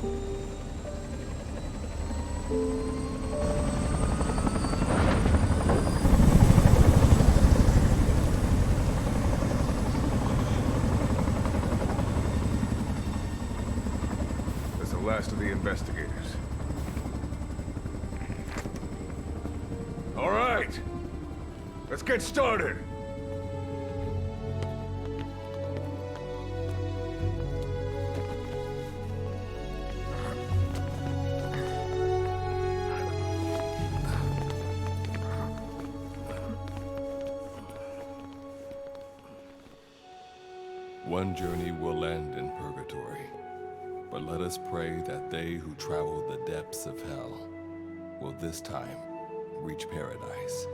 That's the last of the investigators. All right, let's get started. One journey will end in purgatory, but let us pray that they who travel the depths of hell will this time reach paradise.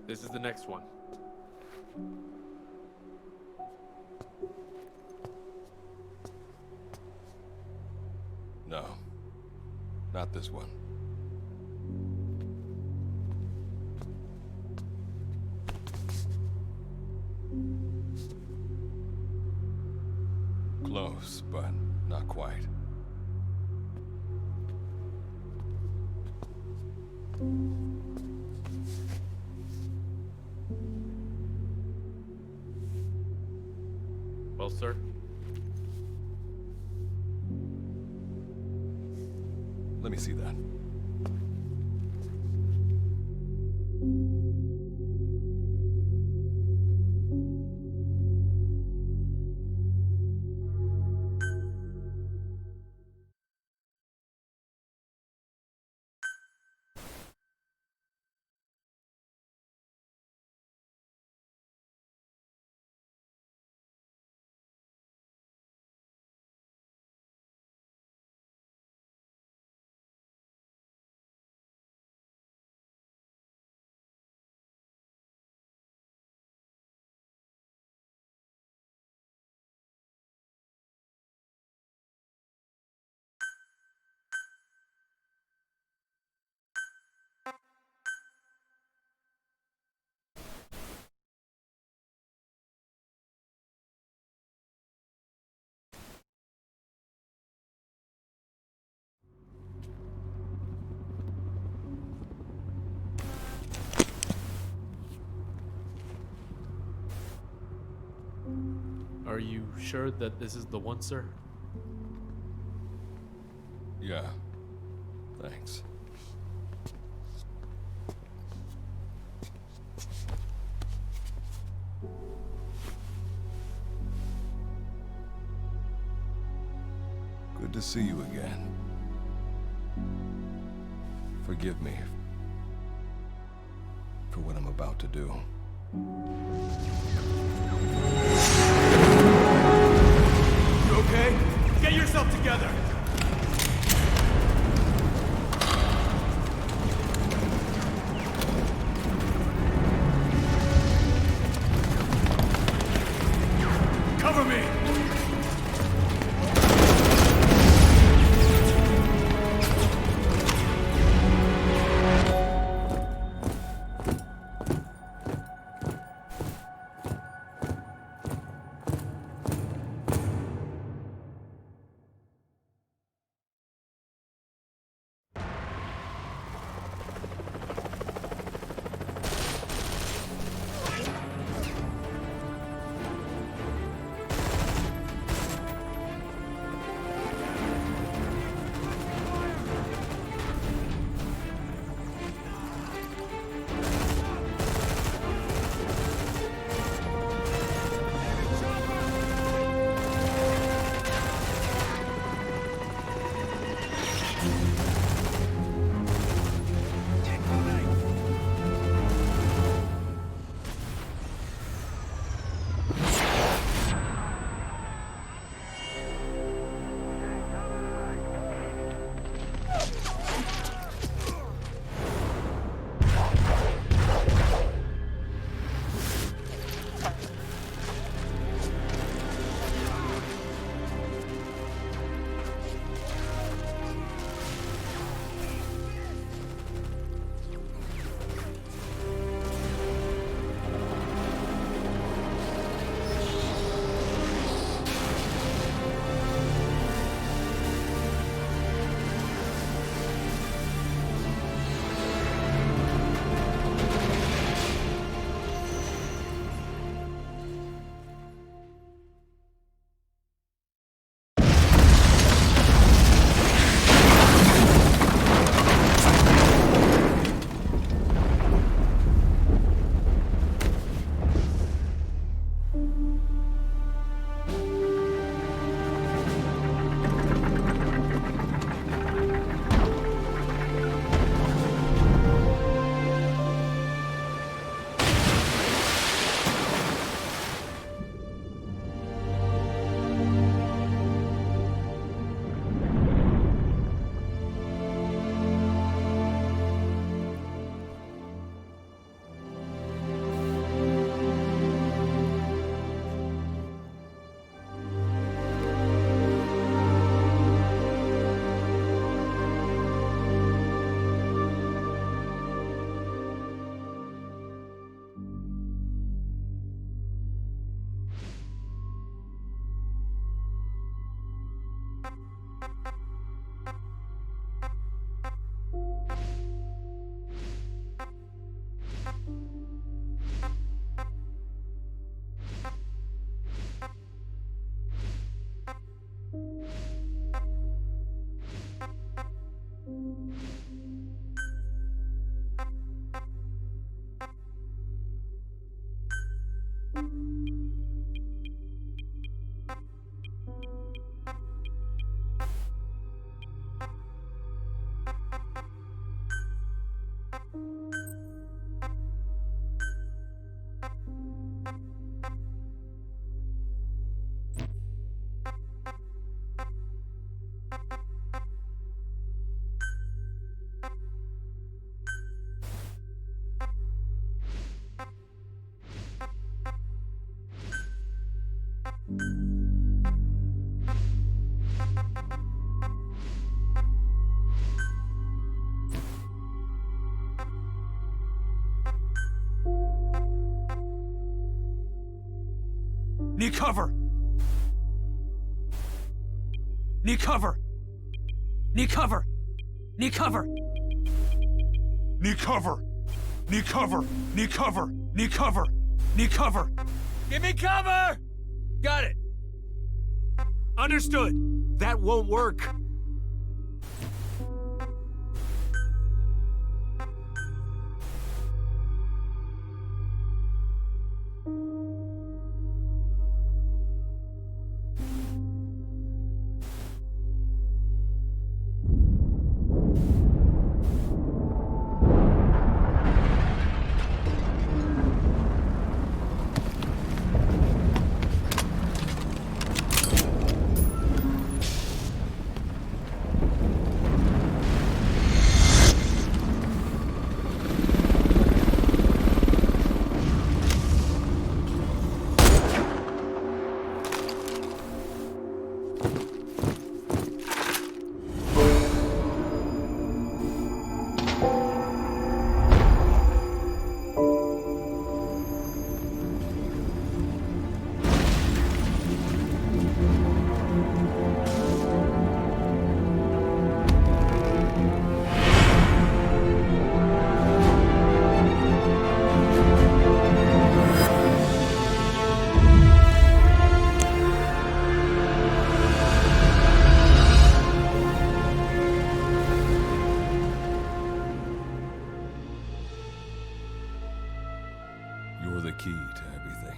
This is the next one. No, not this one. Close, but not quite. Well, sir? Let me see that. Are you sure that this is the one, sir? Yeah. Thanks. Good to see you again. Forgive me for what I'm about to do. You okay? Get yourself together! Cover me! Need cover! Need cover! Need cover! Need cover! Need cover! Need cover! Need cover! Need cover! Need cover! Give me cover! Got it! Understood! That won't work! You're the key to everything.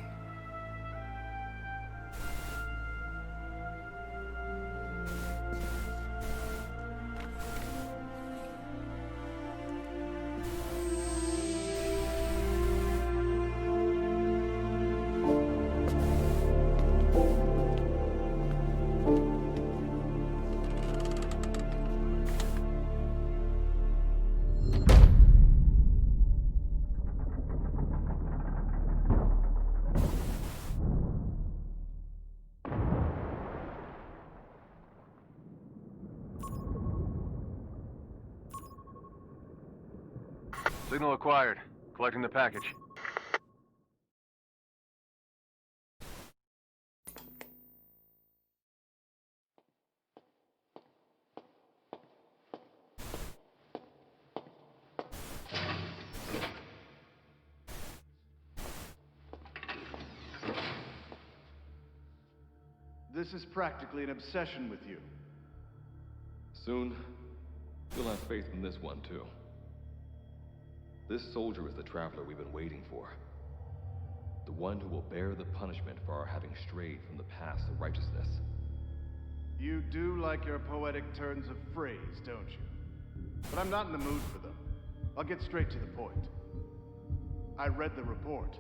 Signal acquired. Collecting the package. This is practically an obsession with you. Soon, you'll have faith in this one, too. This soldier is the traveler we've been waiting for. The one who will bear the punishment for our having strayed from the path of righteousness. You do like your poetic turns of phrase, don't you? But I'm not in the mood for them. I'll get straight to the point. I read the report.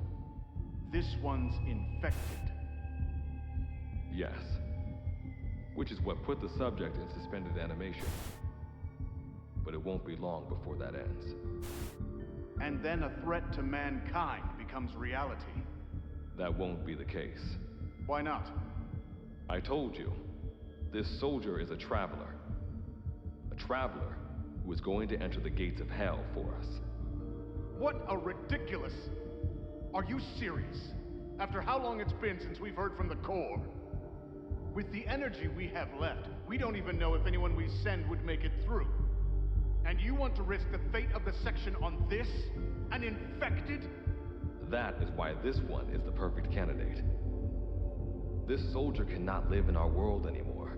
This one's infected. Yes. Which is what put the subject in suspended animation. But it won't be long before that ends. And then a threat to mankind becomes reality. That won't be the case. Why not? I told you, this soldier is a traveler. A traveler who is going to enter the gates of hell for us. What a ridiculous... Are you serious? After how long it's been since we've heard from the Corps? With the energy we have left, we don't even know if anyone we send would make it through. And you want to risk the fate of the section on this? An infected? That is why this one is the perfect candidate. This soldier cannot live in our world anymore.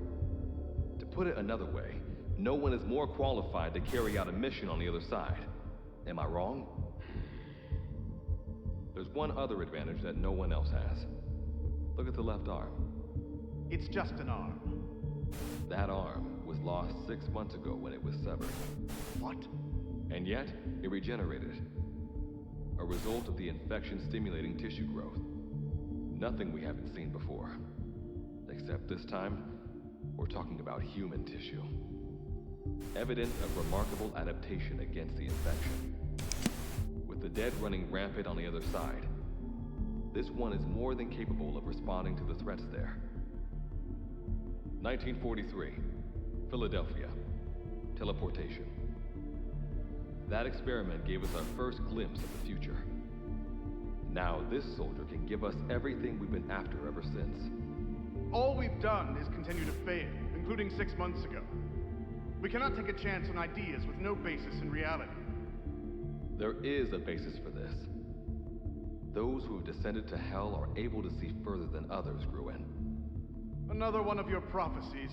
To put it another way, no one is more qualified to carry out a mission on the other side. Am I wrong? There's one other advantage that no one else has. Look at the left arm. It's just an arm. That arm was lost 6 months ago when it was severed. What? And yet, it regenerated. A result of the infection-stimulating tissue growth. Nothing we haven't seen before. Except this time, we're talking about human tissue. Evidence of remarkable adaptation against the infection. With the dead running rampant on the other side, This one is more than capable of responding to the threats there. 1943, Philadelphia. Teleportation. That experiment gave us our first glimpse of the future. Now this soldier can give us everything we've been after ever since. All we've done is continue to fail, including 6 months ago. We cannot take a chance on ideas with no basis in reality. There is a basis for this. Those who have descended to hell are able to see further than others, Gruen. Another one of your prophecies.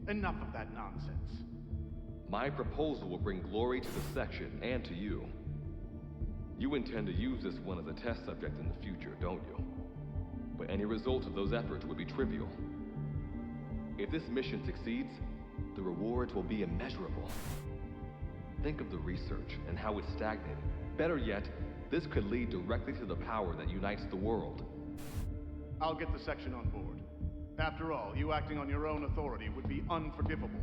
Enough of that nonsense. My proposal will bring glory to the section and to you. You intend to use this one as a test subject in the future, don't you? But any result of those efforts would be trivial. If this mission succeeds, the rewards will be immeasurable. Think of the research and how it's stagnated. Better yet, this could lead directly to the power that unites the world. I'll get the section on board. After all, you acting on your own authority would be unforgivable.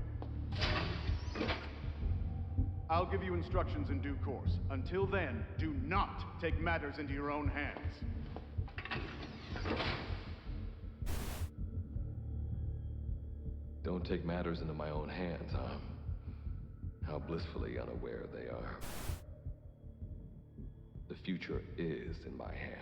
I'll give you instructions in due course. Until then, do not take matters into your own hands. Don't take matters into my own hands, huh? How blissfully unaware they are. The future is in my hands.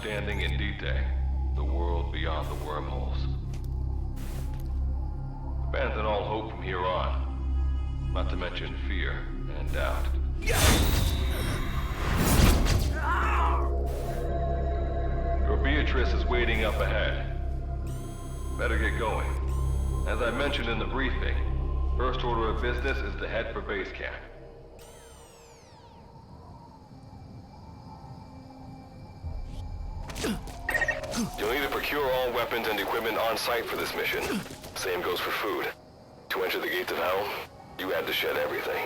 Standing in D-Day, the world beyond the wormholes. Abandon all hope from here on, not to mention fear and doubt. Your Beatrice is waiting up ahead. Better get going. As I mentioned in the briefing, first order of business is to head for base camp. You'll need to procure all weapons and equipment on site for this mission. Same goes for food. To enter the gates of hell, you had to shed everything.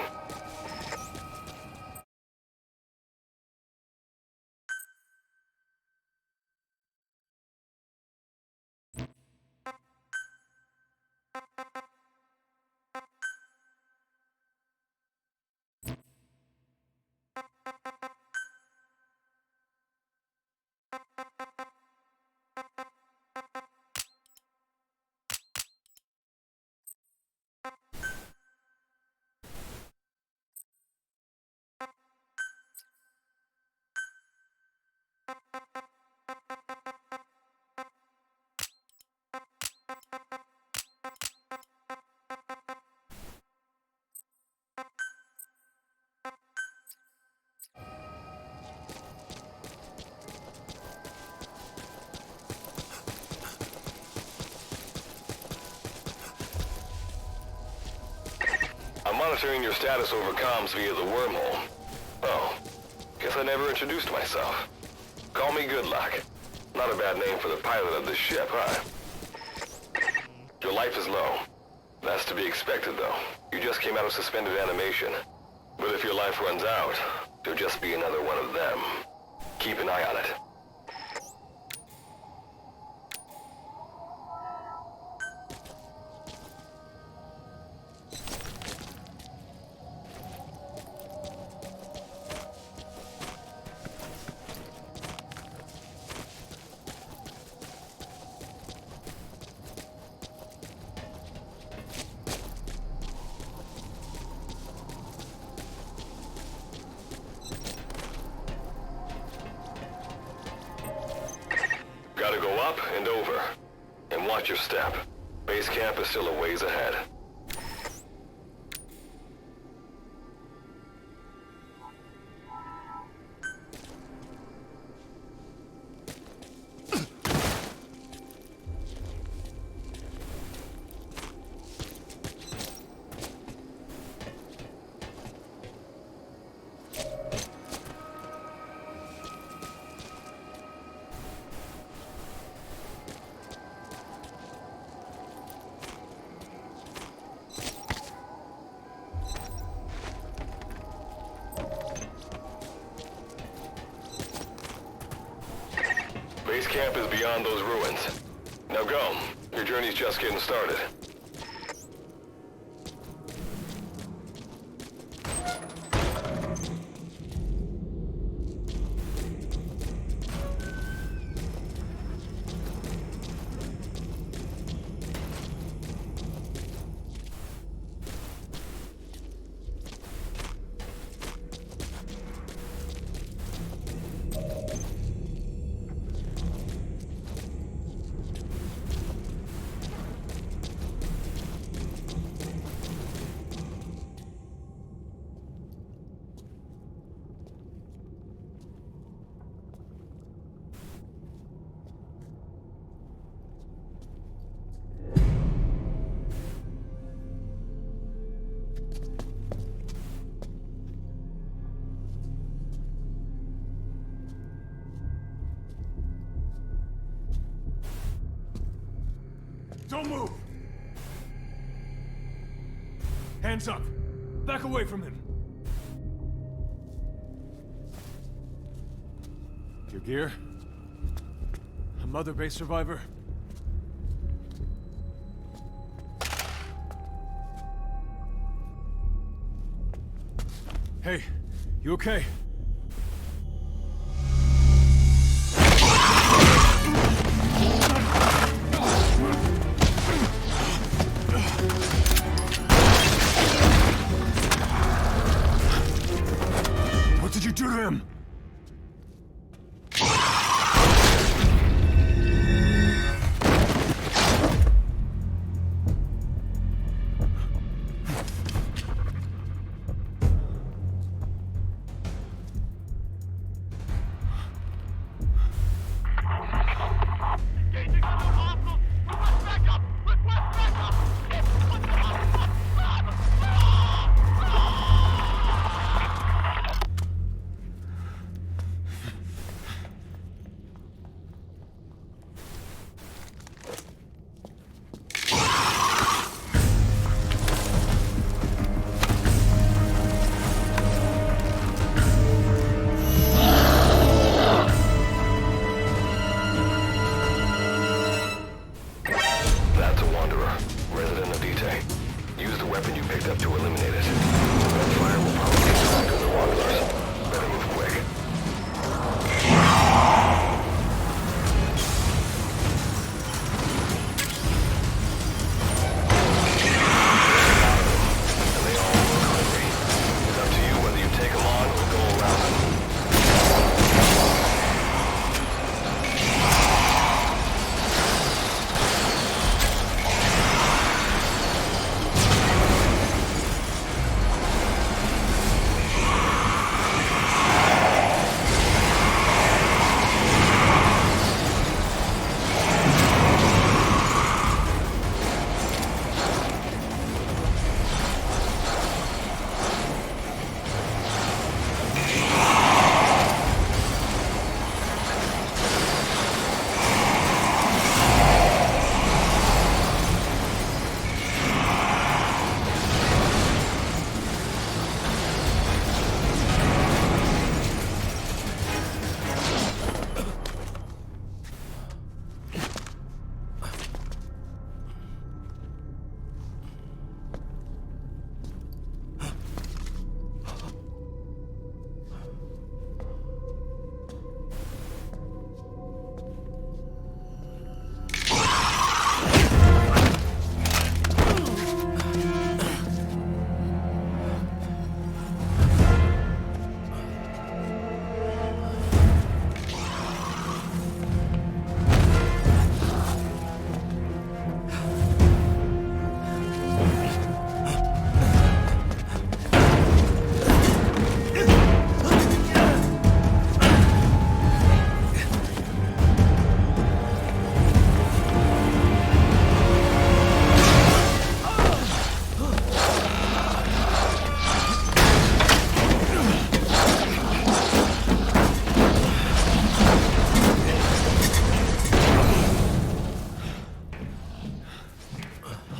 I'm monitoring your status over comms via the wormhole. Oh, guess I never introduced myself. Call me Good Luck. Not a bad name for the pilot of this ship, huh? life is low. That's to be expected, though. You just came out of suspended animation. But if your life runs out, you'll just be another one of them. Keep an eye on it. Gotta go up and over. And watch your step. Base camp is still a ways ahead. Base camp is beyond those ruins. Now go. Your journey's just getting started. Don't move! Hands up! Back away from him! Your gear? A Mother Base survivor? Hey, you okay? What did you do to him?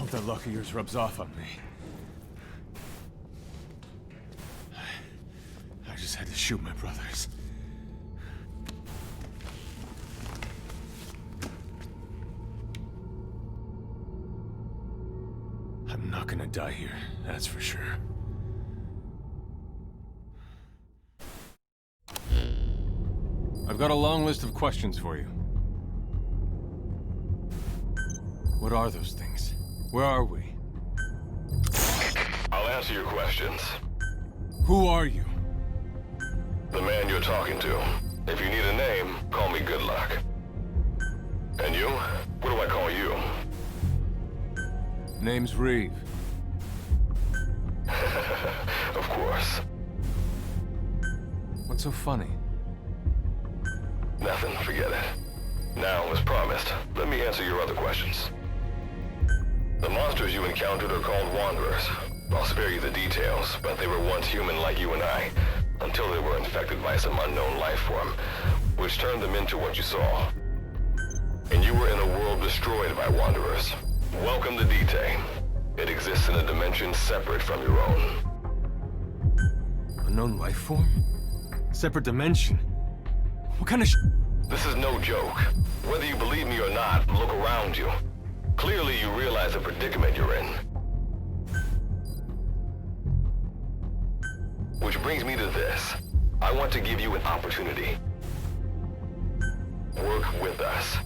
hope that luck of yours rubs off on me. I just had to shoot my brothers. I'm not gonna die here, that's for sure. I've got a long list of questions for you. What are those things? Where are we? I'll answer your questions. Who are you? The man you're talking to. If you need a name, call me Good Luck. And you? What do I call you? Name's Reeve. Of course. What's so funny? Nothing, forget it. Now, as promised, let me answer your other questions. The monsters you encountered are called Wanderers. I'll spare you the details, but they were once human like you and I, until they were infected by some unknown life form, which turned them into what you saw. And you were in a world destroyed by Wanderers. Welcome to Dite. It exists in a dimension separate from your own. Unknown life form? Separate dimension? What kind of This is no joke. Whether you believe me or not, look around you. Clearly you realize the predicament you're in. Which brings me to this. I want to give you an opportunity. Work with us.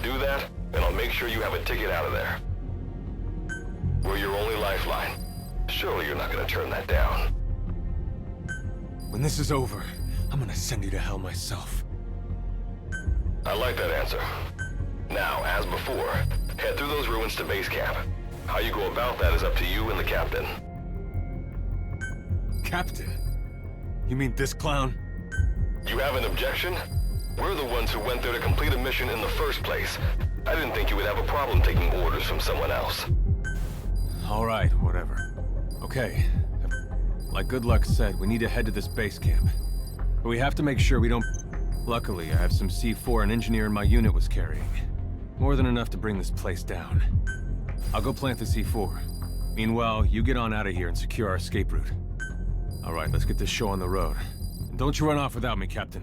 Do that, and I'll make sure you have a ticket out of there. We're your only lifeline. Surely you're not gonna turn that down. When this is over, I'm gonna send you to hell myself. I like that answer. Now, as before, head through those ruins to base camp. How you go about that is up to you and the captain. Captain? You mean this clown? You have an objection? We're the ones who went there to complete a mission in the first place. I didn't think you would have a problem taking orders from someone else. All right, whatever. Okay. Like Good Luck said, we need to head to this base camp. But we have to make sure we don't... Luckily, I have some C4 an engineer in my unit was carrying. More than enough to bring this place down. I'll go plant the C4. Meanwhile, you get on out of here and secure our escape route. All right, let's get this show on the road. And don't you run off without me, Captain.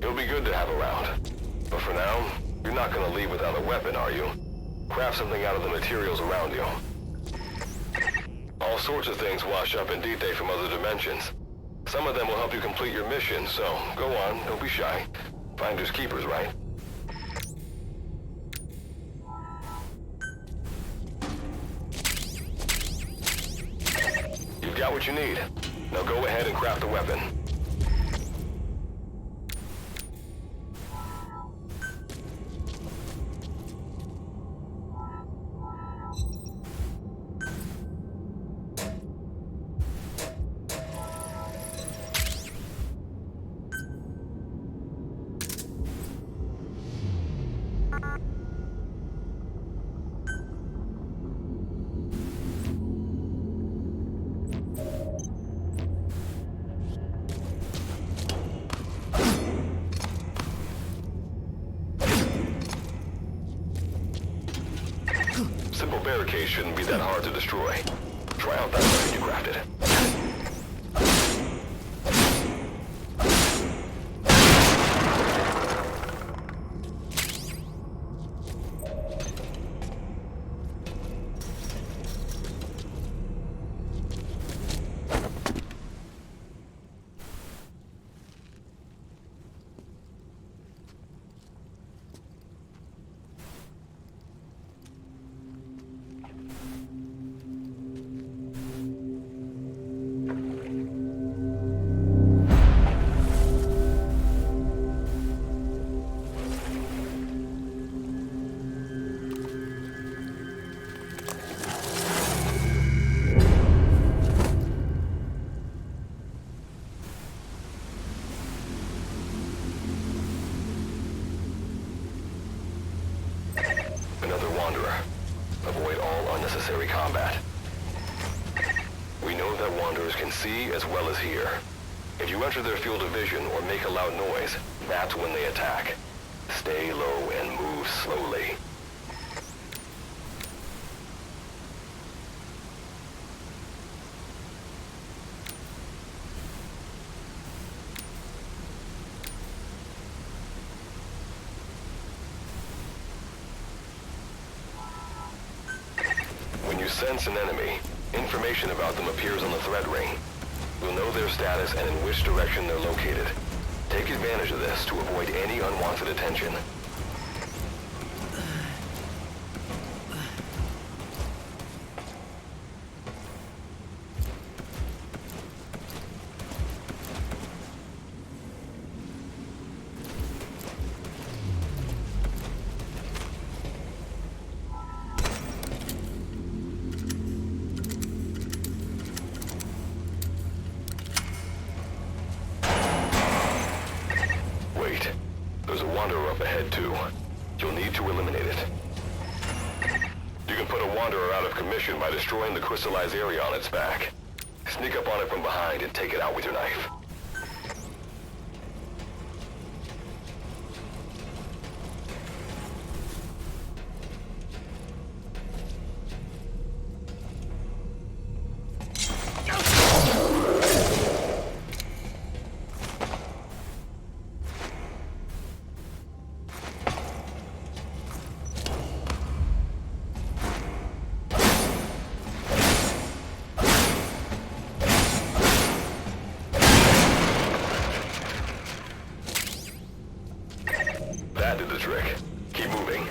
You'll be good to have around. But for now, you're not gonna leave without a weapon, are you? Craft something out of the materials around you. All sorts of things wash up in Dite from other dimensions. Some of them will help you complete your mission, so go on, don't be shy. Finders keepers, right? You've got what you need. Now go ahead and craft a weapon. Simple barricade shouldn't be that hard to destroy. Try out that weapon you crafted. Another Wanderer. Avoid all unnecessary combat. We know that Wanderers can see as well as hear. If you enter their field of vision or make a loud noise, that's when they attack. Stay low and move slowly. you sense an enemy, information about them appears on the threat ring. You'll know their status and in which direction they're located. Take advantage of this to avoid any unwanted attention. Wait, there's a wanderer up ahead too. You'll need to eliminate it. You can put a wanderer out of commission by destroying the crystallized area on its back. Sneak up on it from behind and take it out with your knife. That did the trick. Keep moving.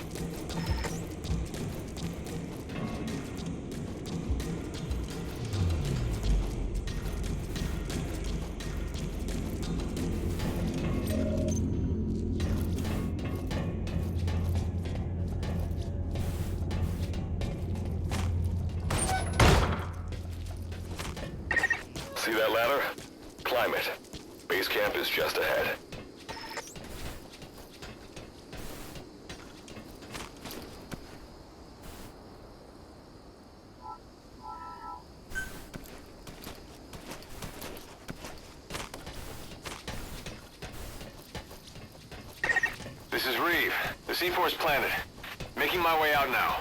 See that ladder? Climb it. Base camp is just ahead. This is Reeve. The C4's planted. Making my way out now.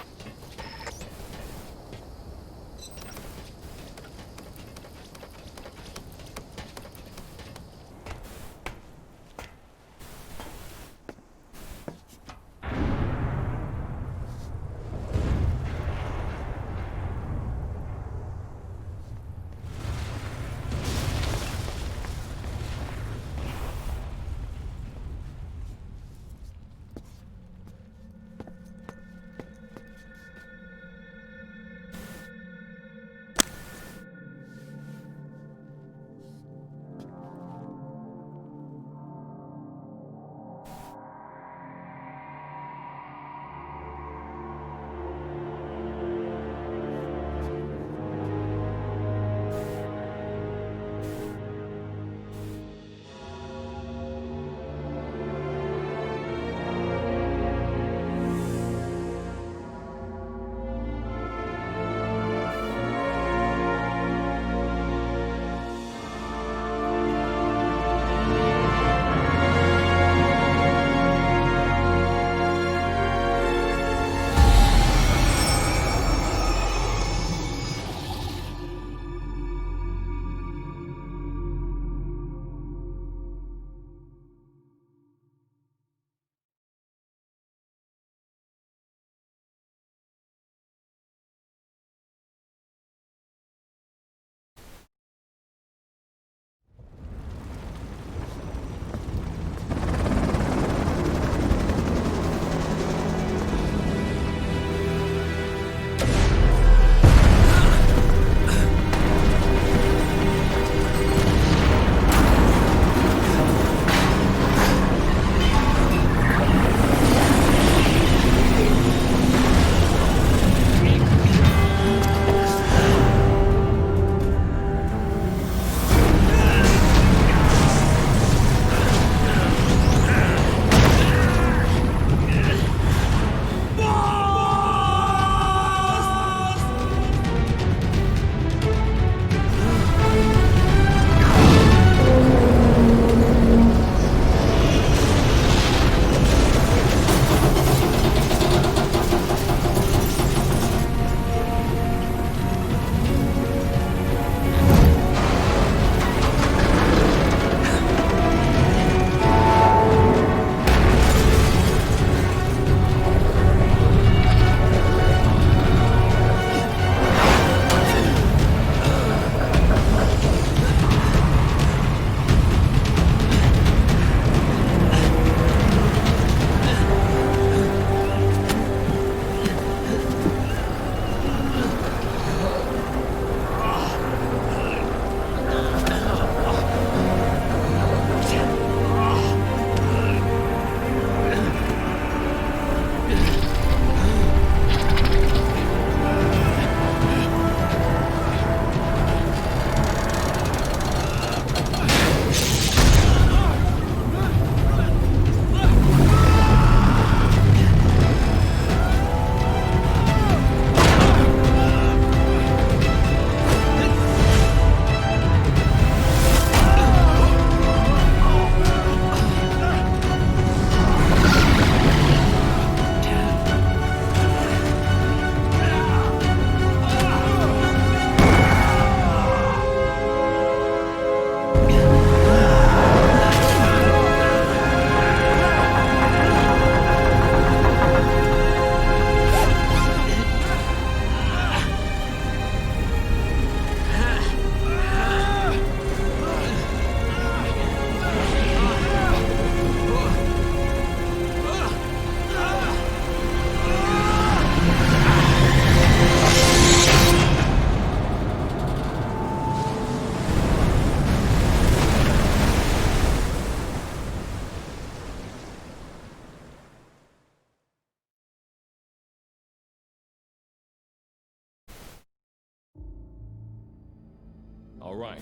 All right.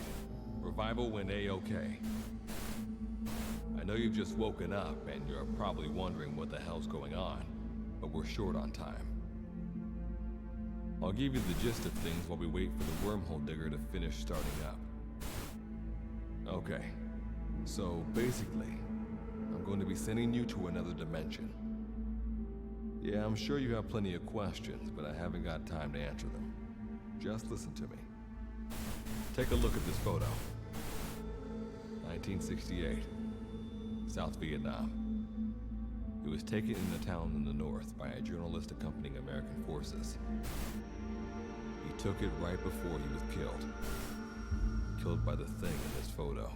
Revival went A-okay. I know you've just woken up and you're probably wondering what the hell's going on, but we're short on time. I'll give you the gist of things while we wait for the wormhole digger to finish starting up. Okay, so basically, I'm going to be sending you to another dimension. Yeah, I'm sure you have plenty of questions, but I haven't got time to answer them. Just listen to me. Take a look at this photo. 1968, South Vietnam. It was taken in a town in the north by a journalist accompanying American forces. He took it right before he was killed. Killed by the thing in this photo.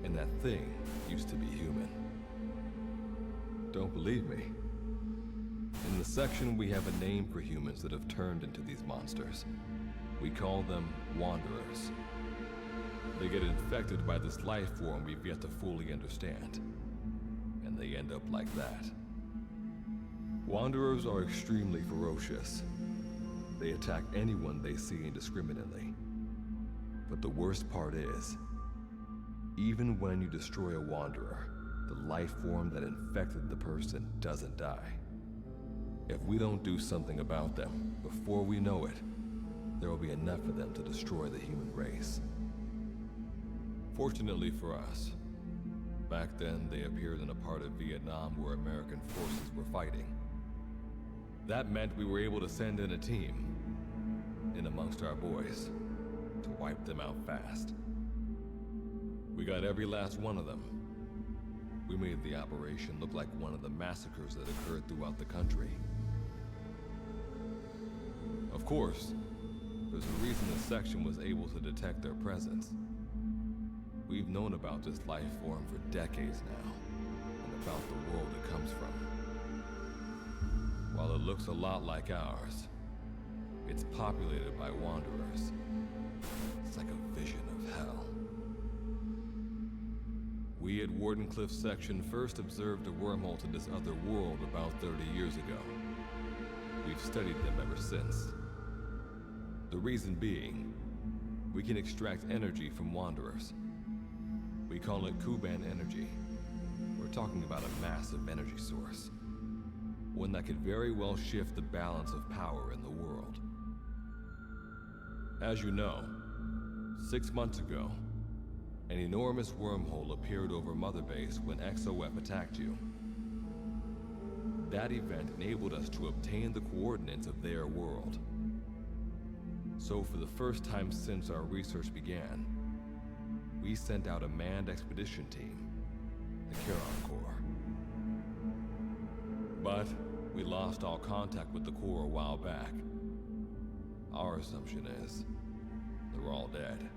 And that thing used to be human. Don't believe me? In the section, we have a name for humans that have turned into these monsters. We call them Wanderers. They get infected by this life form we've yet to fully understand. And they end up like that. Wanderers are extremely ferocious. They attack anyone they see indiscriminately. But the worst part is, even when you destroy a Wanderer, the life form that infected the person doesn't die. If we don't do something about them, before we know it, there will be enough of them to destroy the human race. Fortunately for us, back then they appeared in a part of Vietnam where American forces were fighting. That meant we were able to send in a team, in amongst our boys, to wipe them out fast. We got every last one of them. We made the operation look like one of the massacres that occurred throughout the country. Of course, there's a reason the section was able to detect their presence. We've known about this life form for decades now, and about the world it comes from. While it looks a lot like ours, it's populated by Wanderers. It's like a vision of hell. We at Wardenclyffe section first observed a wormhole to this other world about 30 years ago. We've studied them ever since. The reason being, we can extract energy from Wanderers. We call it Kuban energy. We're talking about a massive energy source. One that could very well shift the balance of power in the world. As you know, 6 months ago, an enormous wormhole appeared over Mother Base when XOF attacked you. That event enabled us to obtain the coordinates of their world. So for the first time since our research began, we sent out a manned expedition team, the Charon Corps. But we lost all contact with the Corps a while back. Our assumption is, they're all dead.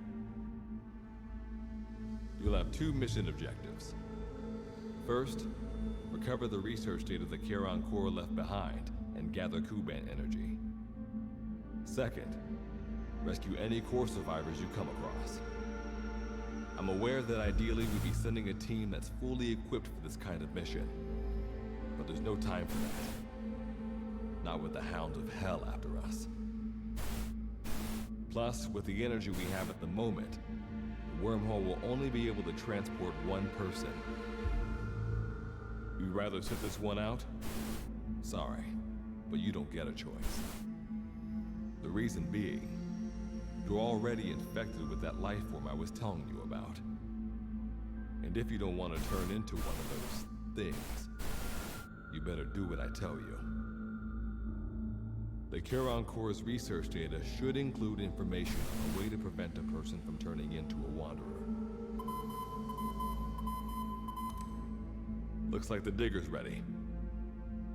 You'll have 2 mission objectives. First, recover the research data the Charon Corps left behind and gather Kuban energy. Second, rescue any Corps survivors you come across. I'm aware that ideally we'd be sending a team that's fully equipped for this kind of mission, but there's no time for that. Not with the Hounds of Hell after us. Plus, with the energy we have at the moment, the wormhole will only be able to transport one person. You'd rather sit this one out? Sorry, but you don't get a choice. The reason being, you're already infected with that life form I was telling you about. And if you don't want to turn into one of those things, you better do what I tell you. The Charon Corps' research data should include information on a way to prevent a person from turning into a Wanderer. Looks like the digger's ready.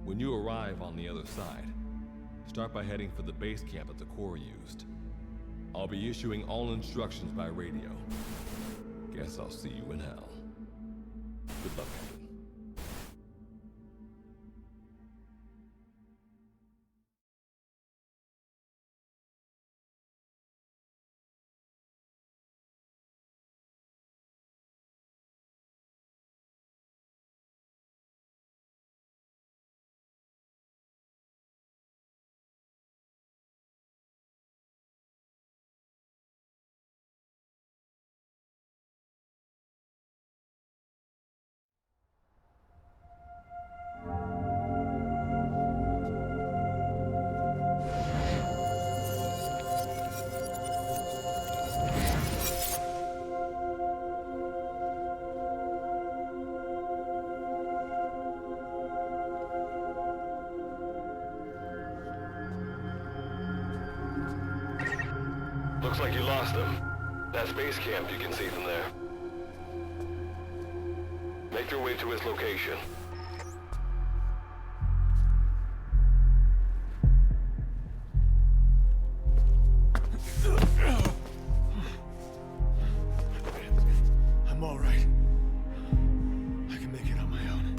When you arrive on the other side, start by heading for the base camp that the Corps used. I'll be issuing all instructions by radio. Guess I'll see you in hell. Good luck, Captain. Looks like you lost them. That's base camp you can see from there. Make your way to its location. I'm all right. I can make it on my own.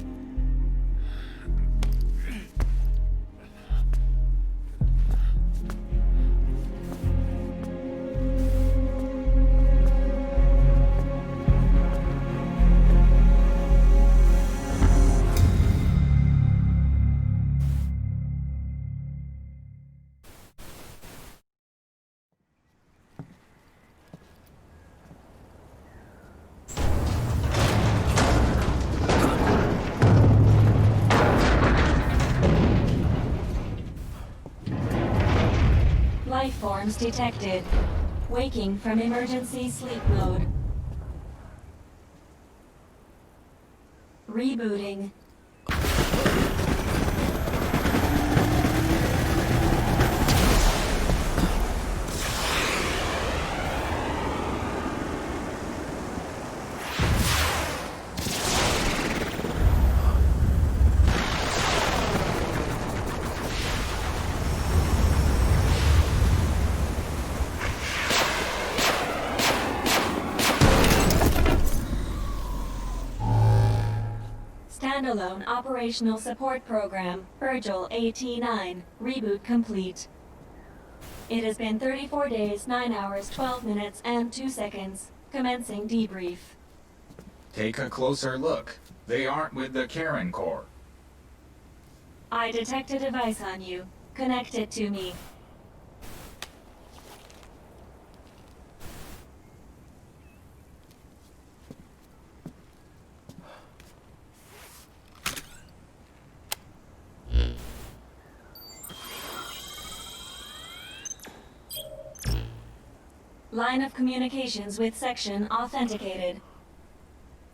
Life forms detected. Waking from emergency sleep mode. Rebooting. Standalone Operational Support Program, Virgil AT-9, reboot complete. It has been 34 days, 9 hours, 12 minutes, and 2 seconds. Commencing debrief. Take a closer look. They aren't with the Karen Corps. I detect a device on you. Connect it to me. Line of communications with section authenticated.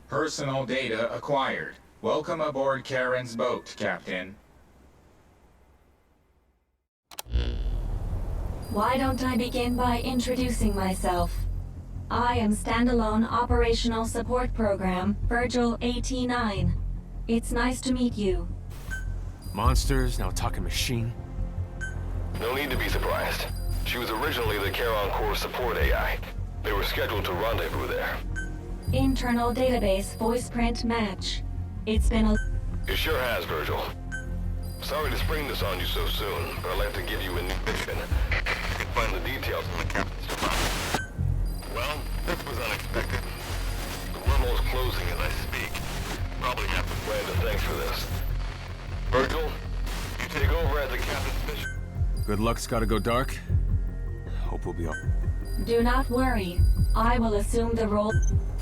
Personal data acquired. Welcome aboard Karen's boat, Captain. Why don't I begin by introducing myself? I am Standalone Operational Support Program, Virgil AT-9. It's nice to meet you. Monsters, now talking machine. No need to be surprised. She was originally the Charon Corps support AI. They were scheduled to rendezvous there. Internal database voice print match. It's been a... It sure has, Virgil. Sorry to spring this on you so soon, but I'd like to give you a new mission. You can find the details in the captain's device. Well, this was unexpected. The wormhole's closing as I speak. Probably have to plan to thanks for this. Virgil, you take over as the captain's mission. Good luck's gotta go dark. Hope we'll be all... Do not worry. I will assume the role...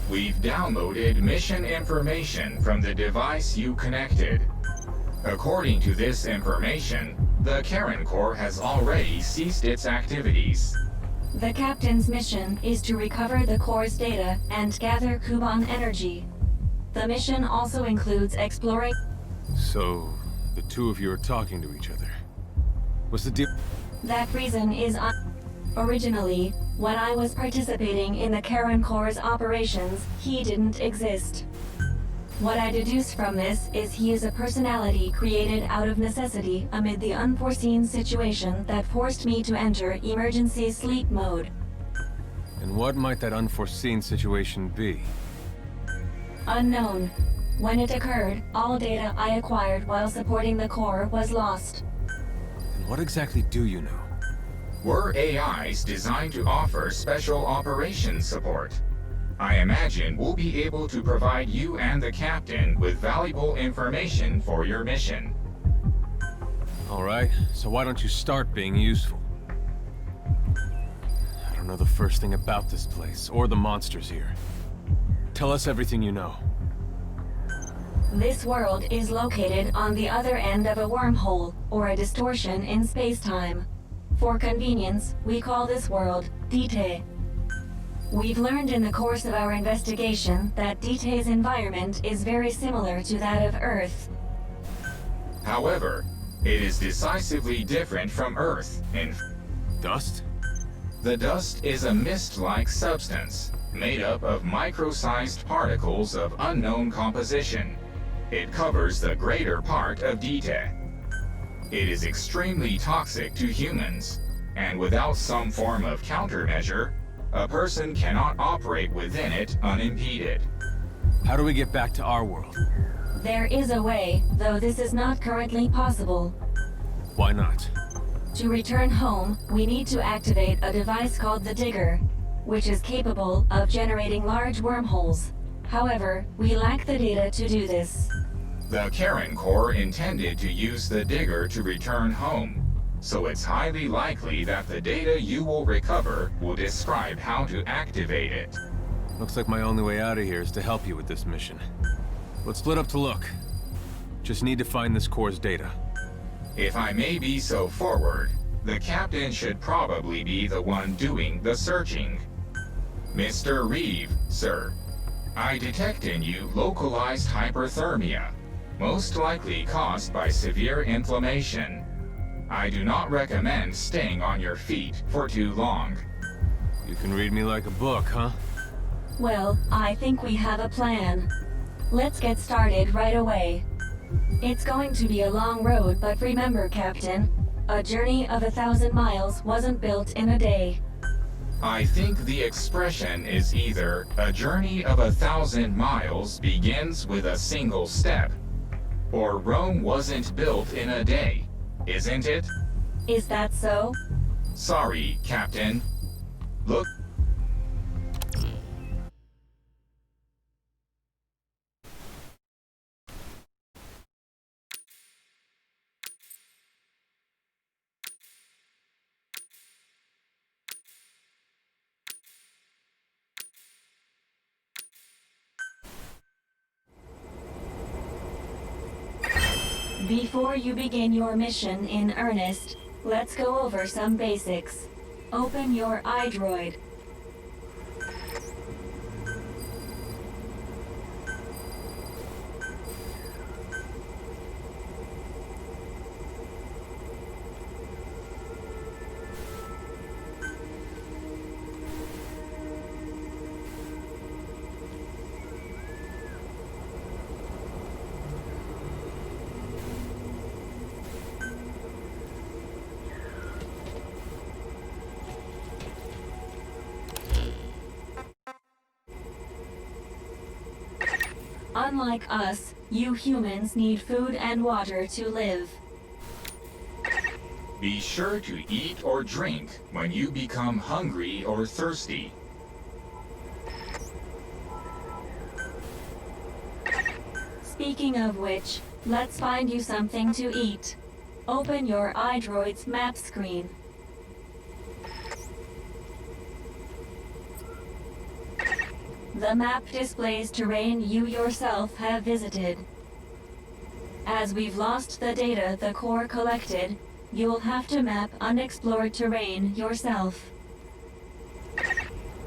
We've downloaded mission information from the device you connected. According to this information, the Karen Corps has already ceased its activities. The captain's mission is to recover the Corps' data and gather Kuban energy. The mission also includes exploring... So, the two of you are talking to each other. What's the deal? That reason is originally, when I was participating in the Karen Corps' operations, he didn't exist. What I deduce from this is he is a personality created out of necessity amid the unforeseen situation that forced me to enter emergency sleep mode. And what might that unforeseen situation be? Unknown. When it occurred, all data I acquired while supporting the Corps was lost. And what exactly do you know? We're AIs designed to offer special operations support. I imagine we'll be able to provide you and the captain with valuable information for your mission. All right, so why don't you start being useful? I don't know the first thing about this place, or the monsters here. Tell us everything you know. This world is located on the other end of a wormhole, or a distortion in space-time. For convenience, we call this world Dite. We've learned in the course of our investigation that Dite's environment is very similar to that of Earth. However, it is decisively different from Earth in... Dust? The dust is a mist-like substance made up of micro-sized particles of unknown composition. It covers the greater part of DTA. It is extremely toxic to humans, and without some form of countermeasure, a person cannot operate within it unimpeded. How do we get back to our world? There is a way, though this is not currently possible. Why not? To return home, we need to activate a device called the Digger, which is capable of generating large wormholes. However, we lack the data to do this. The Karen Corps intended to use the Digger to return home, so it's highly likely that the data you will recover will describe how to activate it. Looks like my only way out of here is to help you with this mission. Let's split up to look. Just need to find this Corps' data. If I may be so forward, the captain should probably be the one doing the searching. Mr. Reeve, sir, I detect in you localized hyperthermia, most likely caused by severe inflammation. I do not recommend staying on your feet for too long. You can read me like a book, huh? Well, I think we have a plan. Let's get started right away. It's going to be a long road, but remember, Captain, a journey of 1,000 miles wasn't built in a day. I think the expression is either a journey of 1,000 miles begins with a single step, or Rome wasn't built in a day, isn't it? Is that so? Sorry, Captain. Look. Before you begin your mission in earnest, let's go over some basics. Open your iDroid. Unlike us, you humans need food and water to live. Be sure to eat or drink when you become hungry or thirsty. Speaking of which, let's find you something to eat. Open your iDroid's map screen. The map displays terrain you yourself have visited. As we've lost the data the Corps collected, you'll have to map unexplored terrain yourself.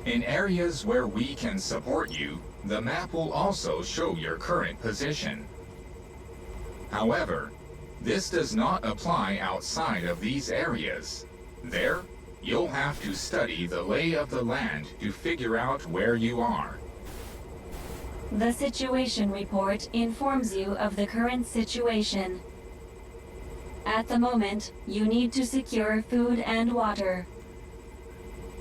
In areas where we can support you, the map will also show your current position. However, this does not apply outside of these areas. There, you'll have to study the lay of the land to figure out where you are. The situation report informs you of the current situation. At the moment, you need to secure food and water.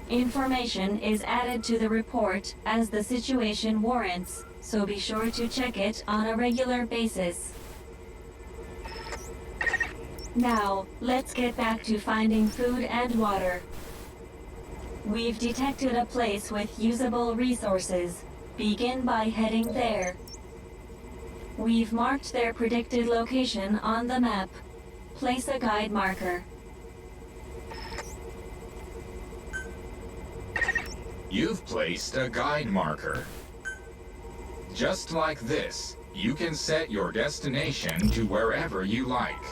Information is added to the report as the situation warrants, so be sure to check it on a regular basis. Now, let's get back to finding food and water. We've detected a place with usable resources. Begin by heading there. We've marked their predicted location on the map. Place a guide marker. You've placed a guide marker. Just like this, you can set your destination to wherever you like.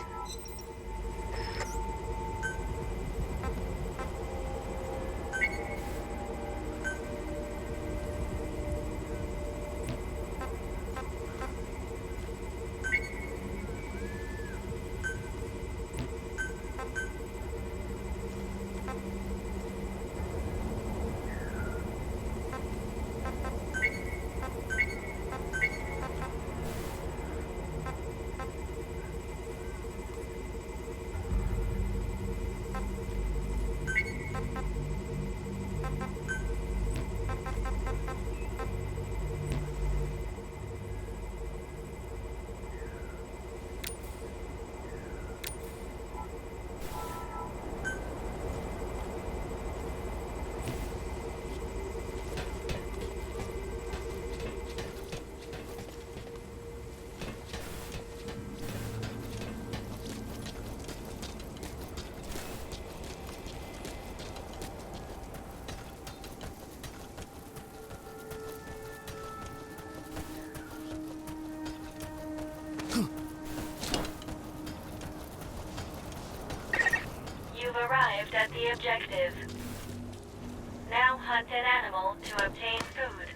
arrived at the objective. Now hunt an animal to obtain food.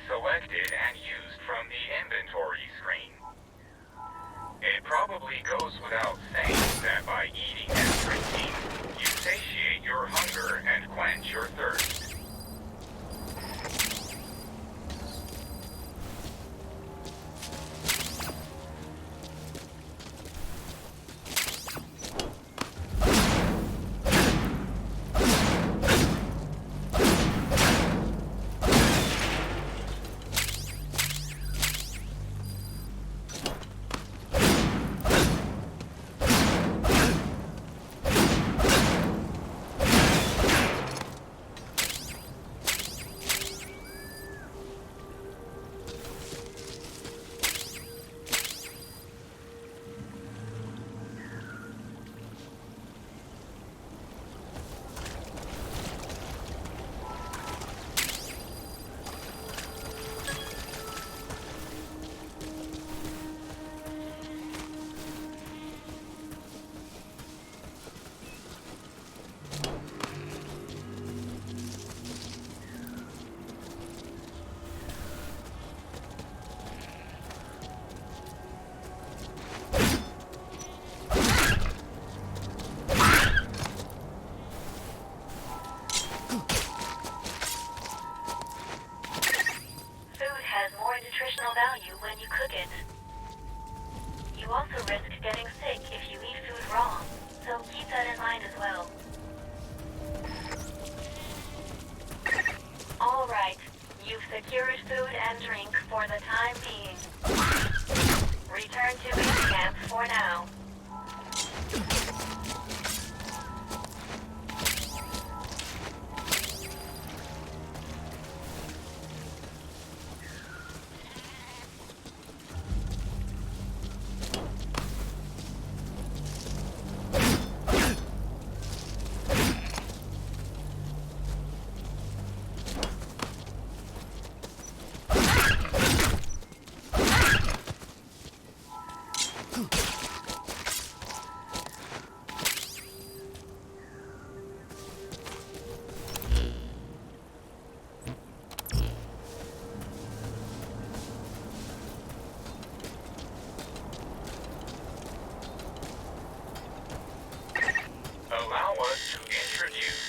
Selected and used from the inventory screen. It probably goes without saying that by eating and drinking, you satiate your hunger and quench your thirst. Value when you cook it. You also risk getting sick if you eat food raw, so keep that in mind as well. Alright, you've secured food and drink for the time being. Return to base camp for now.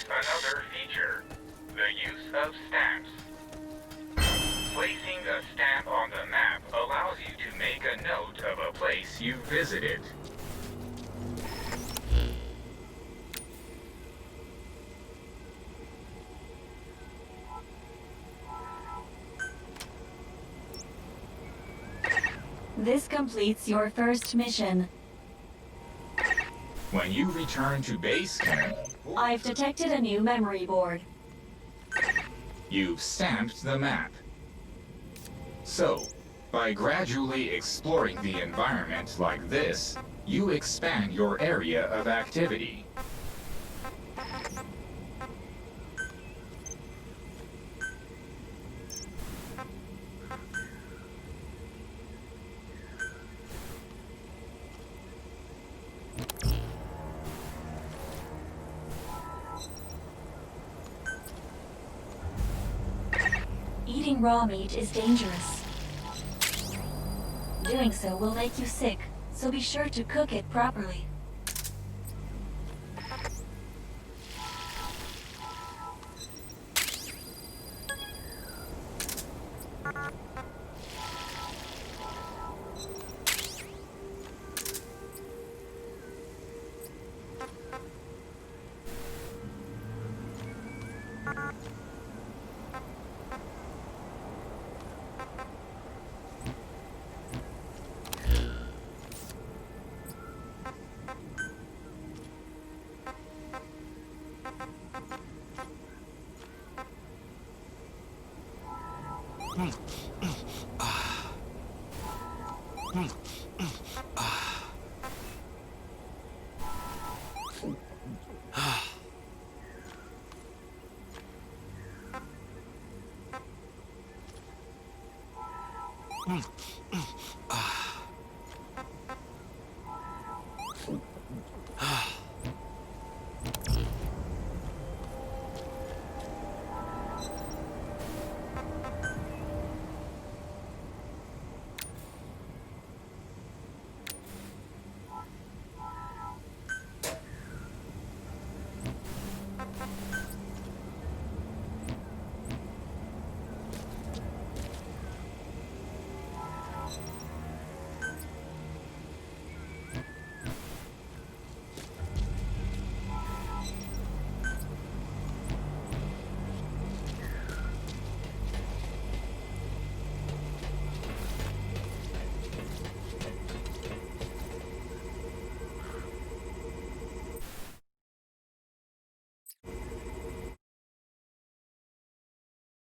Another feature, the use of stamps. Placing a stamp on the map allows you to make a note of a place you visited. This completes your first mission. When you return to base camp, I've detected a new memory board. You've stamped the map. So, by gradually exploring the environment like this, you expand your area of activity. Eating raw meat is dangerous. Doing so will make you sick, so be sure to cook it properly.